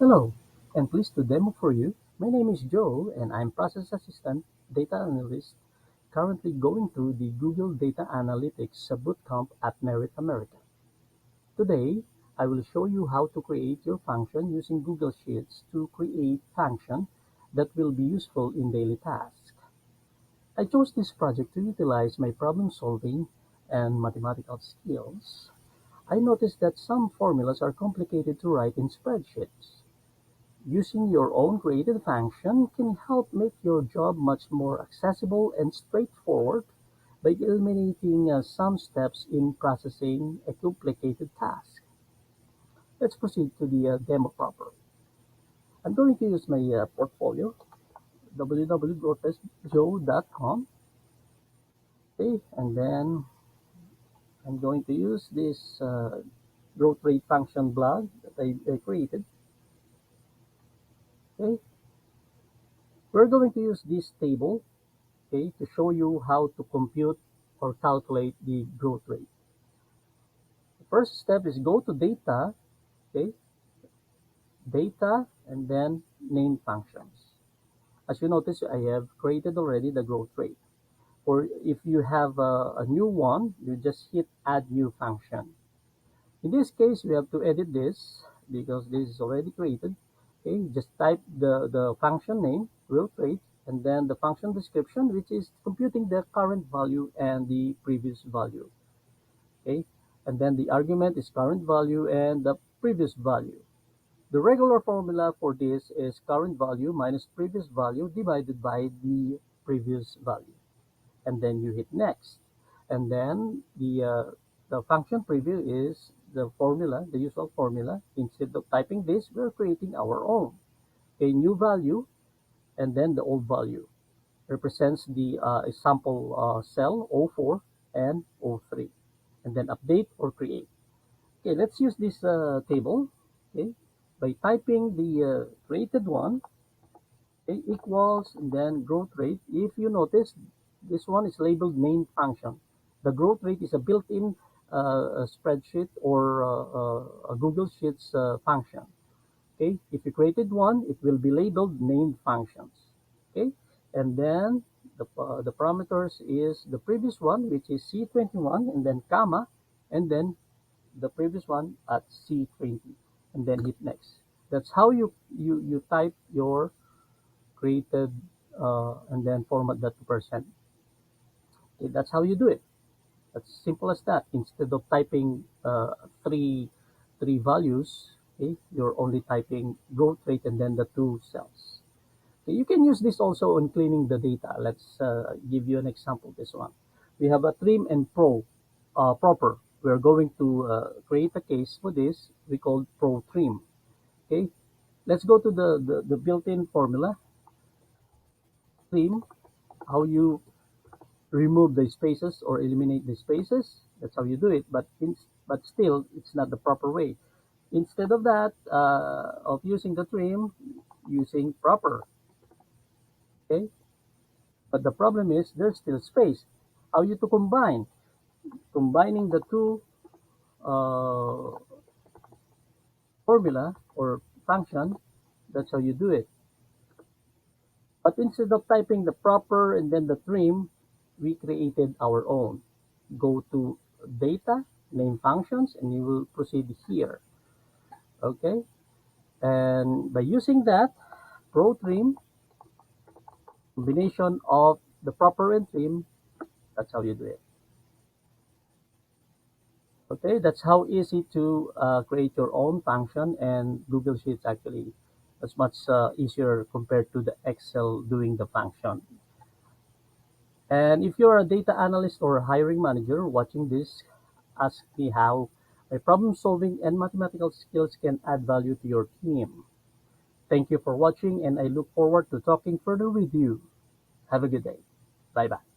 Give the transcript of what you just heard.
Hello, and pleased to demo for you. My name is Joe, and I'm Process Assistant Data Analyst, currently going through the Google Data Analytics Bootcamp at Merit America. Today, I will show you how to create your function using Google Sheets to create function that will be useful in daily tasks. I chose this project to utilize my problem solving and mathematical skills. I noticed that some formulas are complicated to write in spreadsheets. Using your own created function can help make your job much more accessible and straightforward by eliminating some steps in processing a complicated task. Let's proceed to the demo proper. I'm going to use my portfolio, www.joe.com. Okay, and then I'm going to use this growth rate function blog that I created. Okay, we're going to use this table, okay, to show you how to compute or calculate the growth rate. The first step is go to data, okay, data, and then name functions. As you notice, I have created already the growth rate. Or if you have a new one, you just hit add new function. In this case, we have to edit this because this is already created. Okay, just type the function name, growth rate, and then the function description, which is computing the current value and the previous value. Okay, and then the argument is current value and the previous value. The regular formula for this is current value minus previous value divided by the previous value. And then you hit next. And then the function preview is the formula, the usual formula. Instead of typing this, we're creating our own. A new value and then the old value represents the sample cell O4 and O3. And then update or create. Okay, let's use this table. Okay, by typing the created one, okay, equals and then growth rate. If you notice, this one is labeled main function. The growth rate is a built-in a spreadsheet or a Google Sheets function. Okay, if you created one, it will be labeled main functions. Okay, and then the parameters is the previous one, which is C21, and then comma, and then the previous one at C20, and then hit next. That's how you type your created and then format that to percent. Okay, that's how you do it. That's simple as that. Instead of typing three values, okay, you're only typing growth rate and then the two cells. Okay, you can use this also in cleaning the data. Let's give you an example. This one, we have a trim and proper. We're going to create a case for this. We call pro trim. Okay, let's go to the built-in formula. Trim, how you remove the spaces or eliminate the spaces. That's how you do it. But still, it's not the proper way. Instead of that, of using the trim, using proper. Okay, but the problem is there's still space. How you to combine? Combining the two uh, formula or function. That's how you do it. But instead of typing the proper and then the trim, we created our own. Go to data, name functions, and you will proceed here. Okay, and by using that pro trim combination of the proper and trim, that's how you do it. Okay, that's how easy to create your own function, and Google Sheets actually is much easier compared to the Excel doing the function. And if you're a data analyst or a hiring manager watching this, ask me how my problem solving and mathematical skills can add value to your team. Thank you for watching, and I look forward to talking further with you. Have a good day. Bye bye.